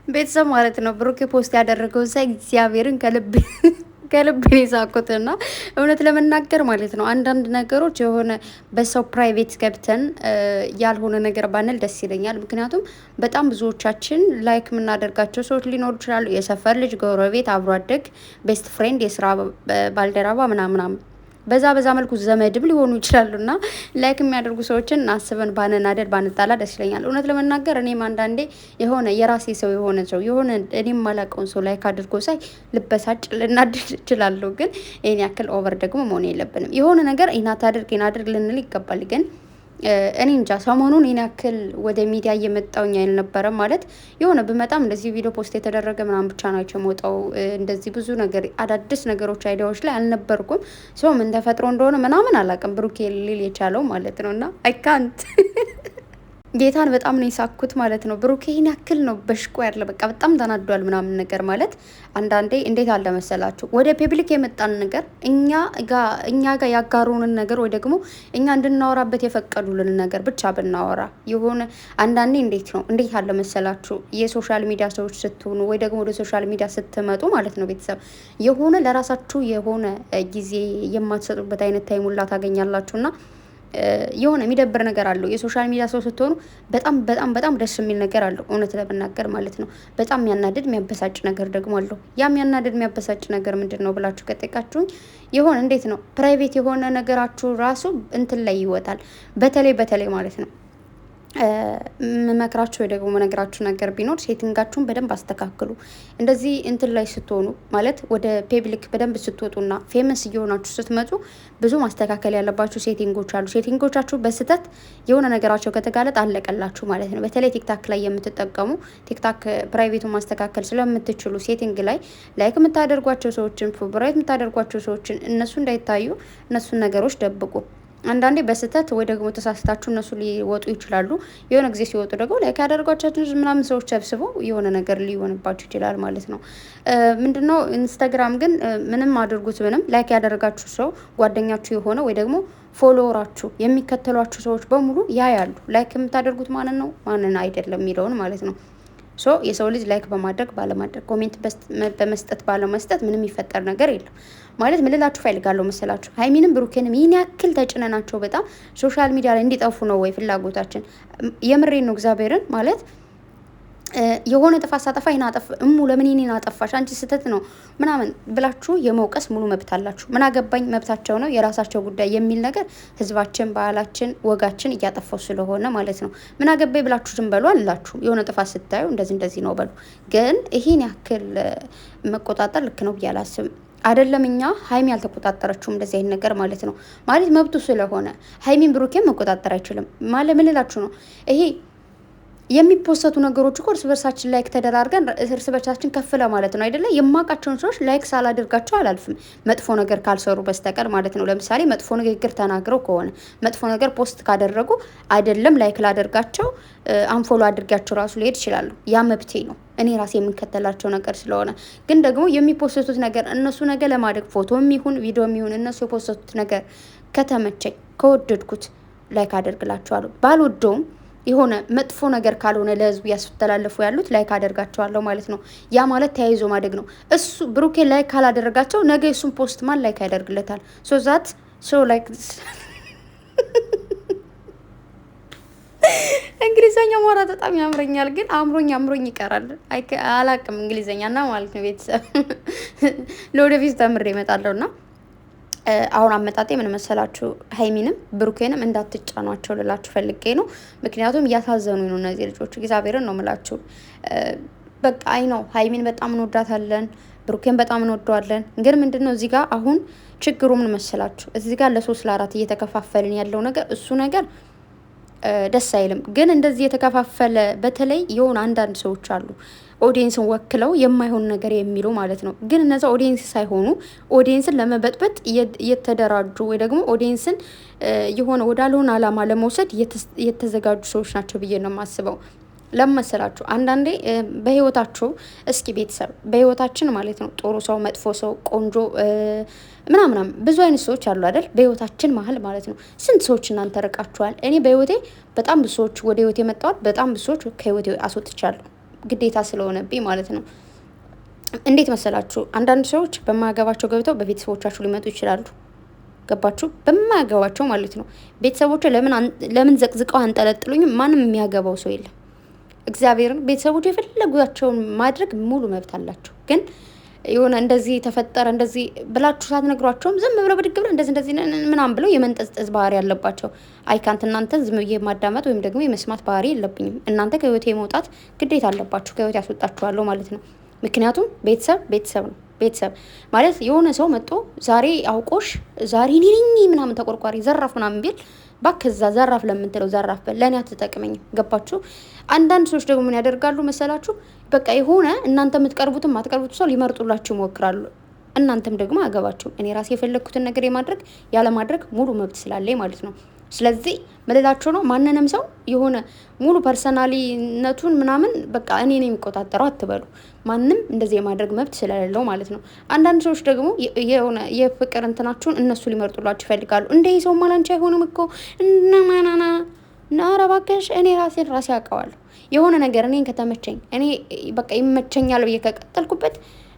ቤተሰብ ማለት ነው ብሩኬ ፖስት ያደረገው ሳይ እግዚአብሔርን ከልብ የሳቁትና እውነት ለመናገር ማለት ነው አንዳንድ ነገሮች የሆነ በሰው ፕራይቬት ገብተን ያልሆነ ነገር ባንል ደስ ይለኛል። ምክንያቱም በጣም ብዙዎቻችን ላይክ የምናደርጋቸው ሰዎች ሊኖሩ ይችላሉ። የሰፈር ልጅ፣ ጎረቤት፣ አብሮ አደግ፣ ቤስት ፍሬንድ፣ የስራ ባልደረባ ምናምናም በዛ መልኩ ዘመድም ሊሆኑ ይችላሉና ላይክ የሚያደርጉ ሰዎችን አስበን ባንናደድ ባንጣላ ደስ ይለኛል። እውነት ለመናገር እኔም አንዳንዴ የሆነ የራሴ ሰው የሆነ ሰው የሆነ እኔም ማላውቀውን ሰው ላይክ አድርጎ ሳይ ልበሳጭ ልናደድ እችላለሁ። ግን ይሄን ያክል ኦቨር ደግሞ መሆን የለብንም። የሆነ ነገር ይናታድርግ ልንል ይገባል። ግን እኔ እንጃ ሰሞኑን ይህን ያክል ወደ ሚዲያ እየመጣውኝ አልነበረ ማለት የሆነ ብመጣም እንደዚህ ቪዲዮ ፖስት የተደረገ ምናምን ብቻ ናቸው የምወጣው። እንደዚህ ብዙ ነገር አዳዲስ ነገሮች አይዲያዎች ላይ አልነበርኩም። ሰው ምን ተፈጥሮ እንደሆነ ምናምን አላውቅም። ብሩኬ ሊል የቻለው ማለት ነው እና አይካንት ጌታን በጣም ነው የሳኩት ማለት ነው። ብሩኬ ይህን ያክል ነው በሽቆ ያለ በቃ በጣም ተናዷል ምናምን ነገር ማለት አንዳንዴ እንዴት አለ መሰላችሁ ወደ ፐብሊክ የመጣን ነገር እኛ ጋር ያጋሩንን ነገር ወይ ደግሞ እኛ እንድናወራበት የፈቀዱልን ነገር ብቻ ብናወራ የሆነ አንዳንዴ እንዴት አለ መሰላችሁ የሶሻል ሚዲያ ሰዎች ስትሆኑ ወይ ደግሞ ወደ ሶሻል ሚዲያ ስትመጡ ማለት ነው ቤተሰብ የሆነ ለራሳችሁ የሆነ ጊዜ የማትሰጡበት አይነት ታይሙላ ታገኛላችሁና የሆነ የሚደብር ነገር አለው። የሶሻል ሚዲያ ሰው ስትሆኑ በጣም ደስ የሚል ነገር አለው እውነት ለመናገር ማለት ነው። በጣም የሚያናድድ የሚያበሳጭ ነገር ደግሞ አለው። ያ የሚያናድድ የሚያበሳጭ ነገር ምንድን ነው ብላችሁ ከጠየቃችሁኝ የሆነ እንዴት ነው ፕራይቬት የሆነ ነገራችሁ ራሱ እንትን ላይ ይወጣል። በተለይ ማለት ነው መመክራችሁ ወይ ደግሞ መነግራችሁ ነገር ቢኖር ሴቲንጋችሁን በደንብ አስተካክሉ። እንደዚህ እንትን ላይ ስትሆኑ ማለት ወደ ፔብሊክ በደንብ ስትወጡና ፌመስ እየሆናችሁ ስትመጡ ብዙ ማስተካከል ያለባችሁ ሴቲንጎች አሉ። ሴቲንጎቻችሁ በስህተት የሆነ ነገራቸው ከተጋለጥ አለቀላችሁ ማለት ነው። በተለይ ቲክታክ ላይ የምትጠቀሙ ቲክታክ ፕራይቬቱን ማስተካከል ስለምትችሉ ሴቲንግ ላይ ላይክ የምታደርጓቸው ሰዎችን ፌቨራይት የምታደርጓቸው ሰዎችን እነሱ እንዳይታዩ እነሱን ነገሮች ደብቁ። አንዳንዴ በስህተት ወይ ደግሞ ተሳስታችሁ እነሱ ሊወጡ ይችላሉ። የሆነ ጊዜ ሲወጡ ደግሞ ላይክ ያደርጓቸው ምናምን ሰዎች ሰብስበው የሆነ ነገር ሊሆንባችሁ ይችላል ማለት ነው። ምንድነው ኢንስታግራም ግን ምንም አድርጉት ምንም ላይክ ያደረጋችሁ ሰው ጓደኛችሁ የሆነ ወይ ደግሞ ፎሎወራችሁ የሚከተሏችሁ ሰዎች በሙሉ ያያሉ። ላይክ የምታደርጉት ማንን ነው ማንን አይደለም የሚለውን ማለት ነው። ሶ የሰው ልጅ ላይክ በማድረግ ባለማድረግ ኮሜንት በመስጠት ባለመስጠት ምንም የሚፈጠር ነገር የለም ማለት ምን ልላችሁ ፈልጋለሁ መሰላችሁ ሀይሚንም ብሩኬንም ይህን ያክል ተጭነናቸው በጣም ሶሻል ሚዲያ ላይ እንዲጠፉ ነው ወይ ፍላጎታችን? የምሬን ነው እግዚአብሔርን ማለት የሆነ ጥፋት ሳጠፋ ይሄን አጠፋ ለምን ይሄን አጠፋሽ አንቺ ስህተት ነው ምናምን ብላችሁ የመውቀስ ሙሉ መብት አላችሁ። ምን አገባኝ መብታቸው ነው የራሳቸው ጉዳይ የሚል ነገር ህዝባችን፣ ባህላችን፣ ወጋችን እያጠፋው ስለሆነ ማለት ነው። ምን አገባኝ ብላችሁ ዝም በሉ አላችሁ። የሆነ ጥፋት ስታዩ እንደዚህ ነው በሉ። ግን ይሄን ያክል መቆጣጠር ልክ ነው ብዬ አላስብም። አይደለም እኛ ሀይሚ ያልተቆጣጠረችውም እንደዚህ አይነት ነገር ማለት ነው። ማለት መብቱ ስለሆነ ሀይሚን ብሩኬን መቆጣጠር አይችልም ማለት ምን ልላችሁ ነው ይሄ የሚፖሰቱ ነገሮች እኮ እርስ በርሳችን ላይክ ተደራርገን እርስ በርሳችን ከፍ ለማለት ነው አይደለ? የማውቃቸውን ሰዎች ላይክ ሳላደርጋቸው አላልፍም፣ መጥፎ ነገር ካልሰሩ በስተቀር ማለት ነው። ለምሳሌ መጥፎ ንግግር ተናግረው ከሆነ መጥፎ ነገር ፖስት ካደረጉ አይደለም ላይክ ላደርጋቸው አንፎሎ አድርጋቸው ራሱ ሊሄድ ይችላሉ። ያ መብቴ ነው፣ እኔ ራሴ የምከተላቸው ነገር ስለሆነ። ግን ደግሞ የሚፖስቱት ነገር እነሱ ነገር ለማድረግ ፎቶም ይሁን ቪዲዮም ይሁን እነሱ የፖስቱት ነገር ከተመቸኝ ከወደድኩት ላይክ አደርግላቸዋለሁ። ባልወደውም የሆነ መጥፎ ነገር ካልሆነ ለህዝቡ ያስተላለፉ ያሉት ላይክ አደርጋቸዋለሁ ማለት ነው። ያ ማለት ተያይዞ ማደግ ነው። እሱ ብሩኬ ላይክ ካላደረጋቸው ነገ እሱን ፖስት ማን ላይክ ያደርግለታል? ላይክ እንግሊዘኛ ማውራት በጣም ያምረኛል፣ ግን አምሮኝ ይቀራል። አላቅም እንግሊዘኛ እና ማለት ነው ቤተሰብ ለወደፊት ተምሬ እመጣለሁና አሁን አመጣጤ ምን መሰላችሁ ሀይሚንም ብሩኬንም እንዳትጫኗቸው ልላችሁ ፈልጌ ነው። ምክንያቱም እያሳዘኑ ነው እነዚህ ልጆች። እግዚአብሔርን ነው ምላችሁ። በቃ አይ ነው ሀይሚን በጣም እንወዳታለን፣ ብሩኬን በጣም እንወደዋለን። ግን ምንድነው እዚህ ጋር አሁን ችግሩ ምን መሰላችሁ? እዚህ ጋር ለ3 ለ4 እየተከፋፈልን ያለው ነገር እሱ ነገር ደስ አይልም። ግን እንደዚህ የተከፋፈለ በተለይ የሆነ አንዳንድ ሰዎች አሉ ኦዲየንስን ወክለው የማይሆን ነገር የሚሉ ማለት ነው። ግን እነዛ ኦዲየንስ ሳይሆኑ ኦዲየንስን ለመበጥበጥ የተደራጁ ወይ ደግሞ ኦዲየንስን የሆነ ወዳልሆነ አላማ ለመውሰድ የተዘጋጁ ሰዎች ናቸው ብዬ ነው የማስበው። ለመሰላችሁ አንዳንዴ በህይወታችሁ እስኪ ቤተሰብ በህይወታችን ማለት ነው ጥሩ ሰው፣ መጥፎ ሰው፣ ቆንጆ ምናምናም ብዙ አይነት ሰዎች አሉ አይደል? በህይወታችን መሀል ማለት ነው። ስንት ሰዎች እናንተ ርቃችኋል? እኔ በህይወቴ በጣም ብዙ ሰዎች ወደ ህይወቴ መጣዋል። በጣም ብዙ ሰዎች ከህይወቴ አስወጥቻለሁ። ግዴታ ስለሆነብኝ ማለት ነው። እንዴት መሰላችሁ? አንዳንድ ሰዎች በማያገባቸው ገብተው በቤተሰቦቻችሁ ሊመጡ ይችላሉ። ገባችሁ? በማያገባቸው ማለት ነው። ቤተሰቦች ለምን ዘቅዝቀው አንጠለጥሉኝም? ማንም የሚያገባው ሰው የለም። እግዚአብሔርን ቤተሰቦች የፈለጓቸውን ማድረግ ሙሉ መብት አላቸው። ግን የሆነ እንደዚህ ተፈጠረ እንደዚህ ብላችሁ ሳትነግሯቸውም ዝም ብለው ብድግ ብለው እንደዚህ ምናምን ብለው የመንጠዝጠዝ ባህሪ ያለባቸው። አይካንት እናንተን ዝም ብዬ ማዳመጥ ወይም ደግሞ የመስማት ባህሪ የለብኝም። እናንተ ከህይወቴ መውጣት ግዴታ አለባችሁ። ከህይወቴ ያስወጣችኋለሁ ማለት ነው። ምክንያቱም ቤተሰብ ነው። ቤተሰብ ማለት የሆነ ሰው መጥቶ ዛሬ አውቆሽ ዛሬ ኒኒ ምናምን ተቆርቋሪ ዘራፍ ምናምን ቢል ባከዛ ዘራፍ ለምንትለው ዘራፍ በል ለእኔ አትጠቅመኝም። ገባችሁ? አንዳንድ ሰዎች ደግሞ ምን ያደርጋሉ መሰላችሁ? በቃ የሆነ እናንተ የምትቀርቡትም ማትቀርቡት ሰው ሊመርጡላችሁ ይሞክራሉ። እናንተም ደግሞ አያገባችሁም። እኔ ራሴ የፈለግኩትን ነገር የማድረግ ያለማድረግ ሙሉ መብት ስላለኝ ማለት ነው። ስለዚህ ምልላችሁ ነው ማንንም ሰው የሆነ ሙሉ ፐርሰናሊነቱን ምናምን በቃ እኔ ነው የሚቆጣጠረው አትበሉ። ማንም እንደዚህ የማድረግ መብት ስለሌለው ማለት ነው። አንዳንድ ሰዎች ደግሞ የሆነ የፍቅር እንትናችሁን እነሱ ሊመርጡላችሁ ይፈልጋሉ። እንደ ሰው ማላንቺ አይሆንም እኮ ኧረ እባክሽ እኔ ራሴ አውቀዋለሁ። የሆነ ነገር እኔን ከተመቸኝ እኔ በቃ ይመቸኛል ብዬ ከቀጠልኩበት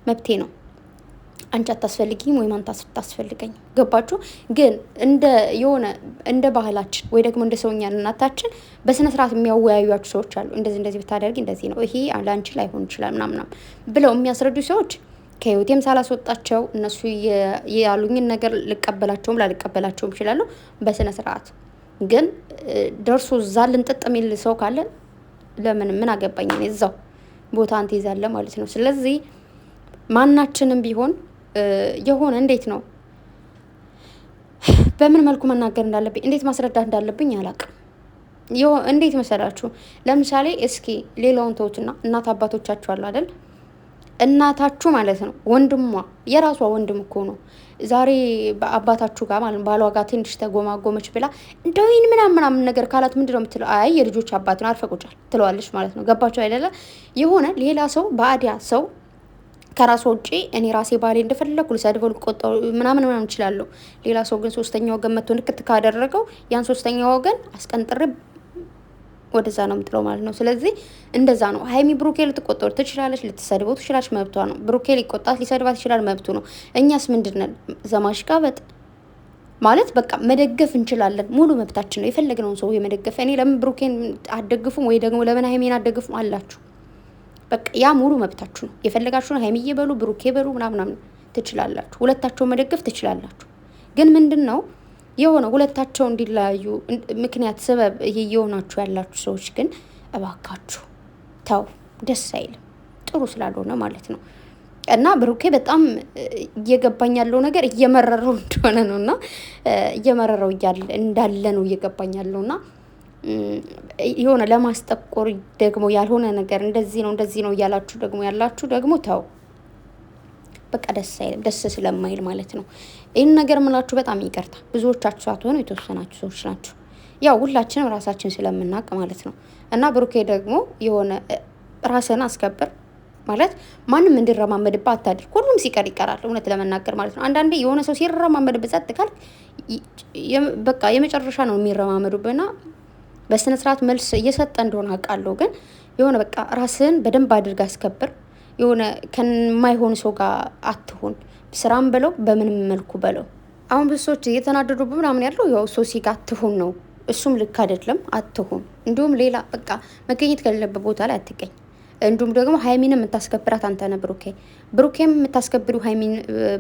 መብቴ ነው። አንቺ አታስፈልጊም ወይም አንተ አታስፈልገኝ። ገባችሁ? ግን እንደ ባህላችን ወይ ደግሞ እንደ ሰውኛ እናታችን በስነ ስርዓት የሚያወያዩአችሁ ሰዎች አሉ። እንደዚህ ብታደርጊ እንደዚህ ነው፣ ይሄ ለአንቺ ላይሆን ይችላል ምናምን ብለው የሚያስረዱ ሰዎች ከህይወቴም ሳላስወጣቸው እነሱ ያሉኝን ነገር ልቀበላቸውም ላልቀበላቸውም ይችላሉ በስነ ስርዓት። ግን ደርሶ እዛ ልንጥጥ የሚል ሰው ካለ ለምን ምን አገባኝ እዛው ቦታ አንተ ይዛለህ ማለት ነው። ስለዚህ ማናችንም ቢሆን የሆነ እንዴት ነው በምን መልኩ መናገር እንዳለብኝ እንዴት ማስረዳት እንዳለብኝ አላውቅም። እንዴት መሰላችሁ? ለምሳሌ እስኪ ሌላውን ተውትና እናት አባቶቻችሁ አሉ አይደል? እናታችሁ ማለት ነው ወንድሟ የራሷ ወንድም እኮ ነው። ዛሬ በአባታችሁ ጋር ማለት ባሏ ጋር ትንሽ ተጎማጎመች ብላ እንደውይን ምናምን ነገር ካላት ምንድነው የምትለው? አይ የልጆች አባት ነው አርፈቁጫል ትለዋለች ማለት ነው። ገባችሁ አይደለ? የሆነ ሌላ ሰው ባዕዳ ሰው ከራስ ውጪ እኔ ራሴ ባሌ እንደፈለኩ ልሰድበው ልቆጣው ምናምን እችላለሁ። ሌላ ሰው ግን ሶስተኛ ወገን መጥቶ ንክት ካደረገው ያን ሶስተኛ ወገን አስቀንጥሬ ወደዛ ነው የምጥለው ማለት ነው። ስለዚህ እንደዛ ነው። ሀይሚ ብሩኬ ልትቆጣው ትችላለች፣ ልትሰድበው ትችላለች፣ መብቷ ነው። ብሩኬ ሊቆጣት ሊሰድባት ይችላል፣ መብቱ ነው። እኛስ ምንድነን? ዘማሽቃበጥ ማለት በቃ መደገፍ እንችላለን፣ ሙሉ መብታችን ነው። የፈለግነውን ሰው የመደገፍ እኔ ለምን ብሩኬን አትደግፉም ወይ ደግሞ ለምን ሀይሜን አትደግፉም አላችሁ። በቃ ያ ሙሉ መብታችሁ ነው። የፈለጋችሁን ሀይሚዬ በሉ ብሩኬ በሉ ምናምን ትችላላችሁ። ሁለታቸውን መደገፍ ትችላላችሁ። ግን ምንድነው የሆነ ሁለታቸው እንዲለያዩ ምክንያት ሰበብ እየሆናችሁ ያላችሁ ሰዎች ግን እባካችሁ ተው፣ ደስ አይልም፣ ጥሩ ስላልሆነ ማለት ነው። እና ብሩኬ በጣም እየገባኝ ያለው ነገር እየመረረው እንደሆነ ነውና እየመረረው እንዳለ ነው እየገባኝ ያለውና የሆነ ለማስጠቆር ደግሞ ያልሆነ ነገር እንደዚህ ነው እያላችሁ ደግሞ ያላችሁ ደግሞ ተው፣ በቃ ደስ አይልም፣ ደስ ስለማይል ማለት ነው። ይህን ነገር ምላችሁ በጣም ይቅርታ። ብዙዎቻችሁ ሳትሆኑ የተወሰናችሁ ሰዎች ናችሁ። ያው ሁላችንም ራሳችን ስለምናውቅ ማለት ነው። እና ብሩኬ ደግሞ የሆነ ራስህን አስከብር ማለት ማንም እንዲረማመድበት አታድርግ። ሁሉም ሲቀር ይቀራል፣ እውነት ለመናገር ማለት ነው። አንዳንዴ የሆነ ሰው ሲረማመድበት ጸጥ ካል በቃ የመጨረሻ ነው የሚረማመዱበትና በስነ ስርዓት መልስ እየሰጠ እንደሆነ አውቃለሁ። ግን የሆነ በቃ ራስህን በደንብ አድርግ አስከብር። የሆነ ከማይሆን ሰው ጋር አትሁን። ስራም በለው በምንም መልኩ በለው። አሁን ብዙ ሰዎች እየተናደዱ ምናምን ያለው ያው ሶሲ ጋር አትሁን ነው። እሱም ልክ አይደለም፣ አትሁን። እንዲሁም ሌላ በቃ መገኘት ከሌለበት ቦታ ላይ አትገኝ። እንዲሁም ደግሞ ሀይሚንም የምታስከብራት አንተ ነህ ብሩኬ፣ ብሩኬም የምታስከብሪው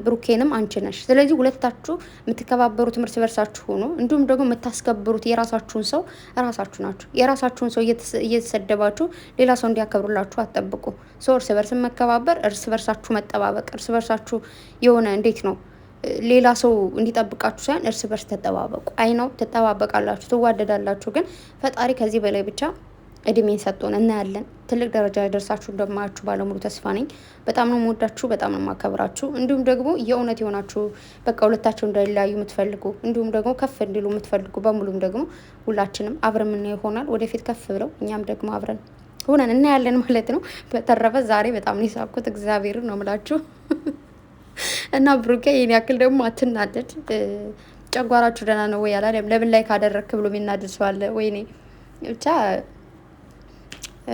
ብሩኬንም አንቺ ነሽ። ስለዚህ ሁለታችሁ የምትከባበሩት እርስ በርሳችሁ ሆኖ እንዲሁም ደግሞ የምታስከብሩት የራሳችሁን ሰው ራሳችሁ ናችሁ። የራሳችሁን ሰው እየተሰደባችሁ ሌላ ሰው እንዲያከብሩላችሁ አትጠብቁ። ሰው እርስ በርስ መከባበር፣ እርስ በርሳችሁ መጠባበቅ፣ እርስ በርሳችሁ የሆነ እንዴት ነው ሌላ ሰው እንዲጠብቃችሁ ሳይሆን እርስ በርስ ተጠባበቁ። አይ ነው ትጠባበቃላችሁ፣ ትዋደዳላችሁ። ግን ፈጣሪ ከዚህ በላይ ብቻ እድሜን ሰጥቶን እናያለን። ትልቅ ደረጃ ላይ ደርሳችሁ እንደማያችሁ ባለሙሉ ተስፋ ነኝ። በጣም ነው የምወዳችሁ፣ በጣም ነው የማከብራችሁ። እንዲሁም ደግሞ የእውነት የሆናችሁ በቃ ሁለታቸው እንዳይለያዩ የምትፈልጉ እንዲሁም ደግሞ ከፍ እንዲሉ የምትፈልጉ በሙሉም ደግሞ ሁላችንም አብረን የምናየው ይሆናል። ወደፊት ከፍ ብለው እኛም ደግሞ አብረን ሆነን እናያለን ማለት ነው። በተረፈ ዛሬ በጣም ነው የሳቅኩት፣ እግዚአብሔርን ነው የምላችሁ። እና ብሩኬ ይሄን ያክል ደግሞ አትናደድ። ጨጓራችሁ ደህና ነው ወይ አላለም? ለምን ላይ ካደረክ ብሎ የሚናደድ ሰው አለ? ወይኔ ብቻ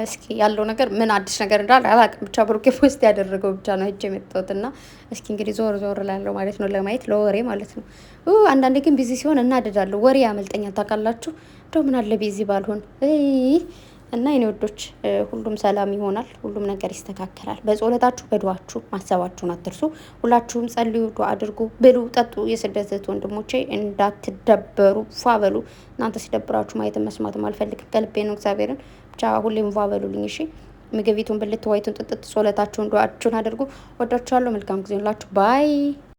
እስኪ ያለው ነገር ምን አዲስ ነገር እንዳለ አላውቅም። ብቻ ብሩኬ ፖስት ያደረገው ብቻ ነው ሂጅ የመጣሁትና እስኪ እንግዲህ ዞር ዞር ላለው ማለት ነው ለማየት ለወሬ ማለት ነው። አንዳንዴ ግን ቢዚ ሲሆን እናደዳለሁ። ወሬ ያመልጠኛል ታውቃላችሁ። እንደው ምን አለ ቢዚ ባልሆን እና የኔ ወዶች ሁሉም ሰላም ይሆናል፣ ሁሉም ነገር ይስተካከላል። በጸሎታችሁ በዱዓችሁ ማሰባችሁን አትርሱ። ሁላችሁም ጸልዩ፣ ዱዓ አድርጉ፣ ብሉ፣ ጠጡ። የስደት ወንድሞቼ እንዳትደበሩ፣ ፏ በሉ። እናንተ ሲደብራችሁ ማየትም መስማትም አልፈልግም። ከልቤ ነው እግዚአብሔርን። ብቻ ሁሌም ፏ በሉልኝ እሺ። ምግቢቱን ብልት ዋይቱን ጥጥት ጸሎታችሁን ዱዓችሁን አድርጉ። ወዳችኋለሁ። መልካም ጊዜ ሁላችሁ ባይ